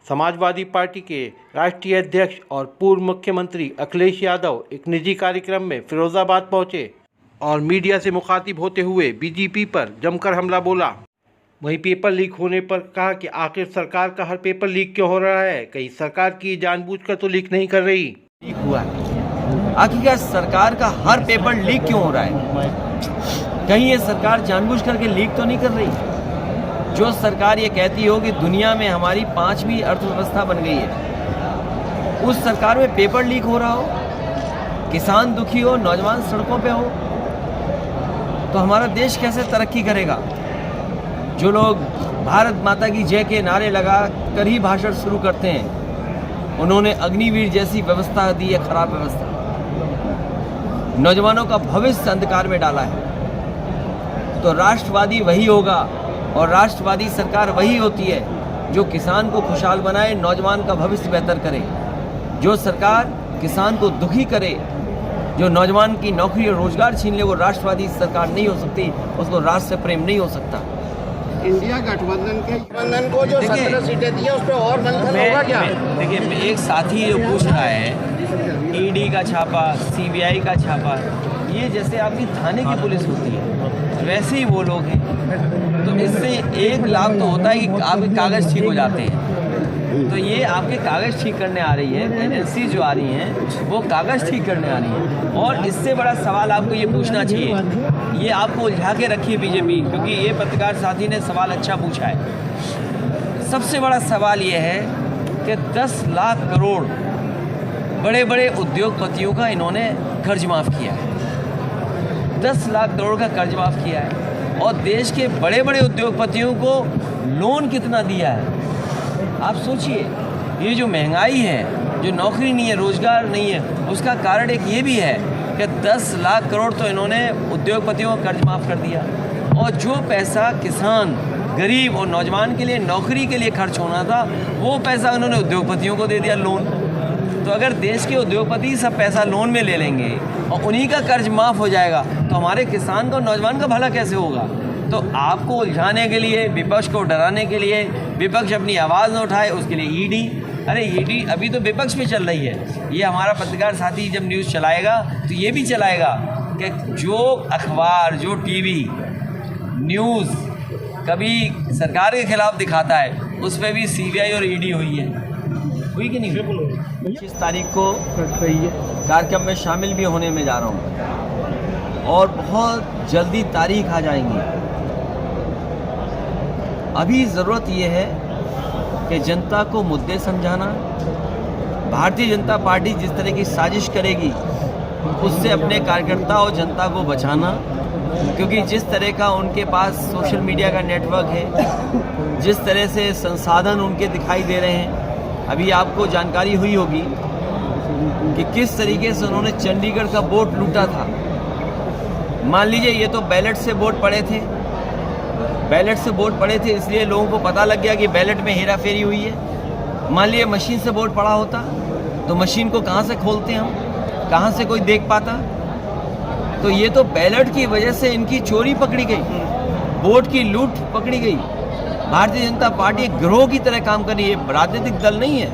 Samajwadi party के राष्ट्रीय अध्यक्ष और पूर्व मुख्यमंत्री अखिलेश यादव एक निजी कार्यक्रम में फिरोजाबाद पहुंचे और मीडिया से मुखातिब होते हुए बीजेपी पर जमकर हमला बोला। वहीं पेपर लीक होने पर कहा कि आखिर सरकार का हर पेपर लीक क्यों हो रहा है, कहीं सरकार की जानबूझकर तो लीक नहीं कर रही। लीक हुआ है, आखिरकार सरकार का हर पेपर लीक क्यों हो रहा है? कहीं ये सरकार जानबूझ करके लीक तो नहीं कर रही? जो सरकार ये कहती हो कि दुनिया में हमारी 5वीं अर्थव्यवस्था बन गई है, उस सरकार में पेपर लीक हो रहा हो, किसान दुखी हो, नौजवान सड़कों पे हो, तो हमारा देश कैसे तरक्की करेगा? जो लोग भारत माता की जय के नारे लगा कर ही भाषण शुरू करते हैं, उन्होंने अग्निवीर जैसी व्यवस्था दी है, खराब व्यवस्था, नौजवानों का भविष्य अंधकार में डाला है। तो राष्ट्रवादी वही होगा और राष्ट्रवादी सरकार वही होती है जो किसान को खुशहाल बनाए, नौजवान का भविष्य बेहतर करे। जो सरकार किसान को दुखी करे, जो नौजवान की नौकरी और रोजगार छीन ले, वो राष्ट्रवादी सरकार नहीं हो सकती, उसको राष्ट्र से प्रेम नहीं हो सकता। इंडिया गठबंधन को जो 17 सीटें दी है उस पर और मंथन होगा क्या? देखिए, एक साथी जो पूछ रहा है ईडी का छापा, सीबीआई का छापा, ये जैसे आपकी थाने की पुलिस होती है वैसे ही वो लोग हैं। तो इससे एक लाभ तो होता है कि आपके कागज़ ठीक हो जाते हैं। तो ये आपके कागज़ ठीक करने आ रही है, एजेंसी जो आ रही हैं वो कागज़ ठीक करने आ रही हैं। और इससे बड़ा सवाल आपको ये पूछना चाहिए, ये आपको उलझा के रखिए बीजेपी, क्योंकि ये पत्रकार साथी ने सवाल अच्छा पूछा है। सबसे बड़ा सवाल ये है कि 10 लाख करोड़ बड़े बड़े उद्योगपतियों का इन्होंने कर्ज माफ़ किया है। 10 लाख करोड़ का कर्ज माफ़ किया है और देश के बड़े बड़े उद्योगपतियों को लोन कितना दिया है। आप सोचिए, ये जो महंगाई है, जो नौकरी नहीं है, रोज़गार नहीं है, उसका कारण एक ये भी है कि 10 लाख करोड़ तो इन्होंने उद्योगपतियों का कर्ज माफ़ कर दिया। और जो पैसा किसान, गरीब और नौजवान के लिए नौकरी के लिए खर्च होना था, वो पैसा उन्होंने उद्योगपतियों को दे दिया लोन। तो अगर देश के उद्योगपति सब पैसा लोन में ले लेंगे और उन्हीं का कर्ज माफ़ हो जाएगा, तो हमारे किसान का और नौजवान का भला कैसे होगा? तो आपको उलझाने के लिए, विपक्ष को डराने के लिए, विपक्ष अपनी आवाज़ न उठाए उसके लिए ईडी। अरे ईडी अभी तो विपक्ष में चल रही है, ये हमारा पत्रकार साथी जब न्यूज़ चलाएगा तो ये भी चलाएगा कि जो अखबार, जो टीवी न्यूज़ कभी सरकार के खिलाफ दिखाता है उस पर भी सीबीआई और ईडी हुई है। हुई कि नहीं हुई? 25 तारीख को कार्यक्रम में शामिल भी होने में जा रहा हूँ और बहुत जल्दी तारीख आ जाएंगी। अभी ज़रूरत ये है कि जनता को मुद्दे समझाना। भारतीय जनता पार्टी जिस तरह की साजिश करेगी उससे अपने कार्यकर्ता और जनता को बचाना, क्योंकि जिस तरह का उनके पास सोशल मीडिया का नेटवर्क है, जिस तरह से संसाधन उनके दिखाई दे रहे हैं, अभी आपको जानकारी हुई होगी कि किस तरीके से उन्होंने चंडीगढ़ का वोट लूटा था। मान लीजिए ये तो बैलेट से वोट पड़े थे, इसलिए लोगों को पता लग गया कि बैलेट में हेरा फेरी हुई है। मान लीजिए मशीन से वोट पड़ा होता तो मशीन को कहाँ से खोलते हम, कहाँ से कोई देख पाता? तो ये तो बैलेट की वजह से इनकी चोरी पकड़ी गई, वोट की लूट पकड़ी गई। भारतीय जनता पार्टी एक गिरोह की तरह काम कर रही है, राजनीतिक दल नहीं है।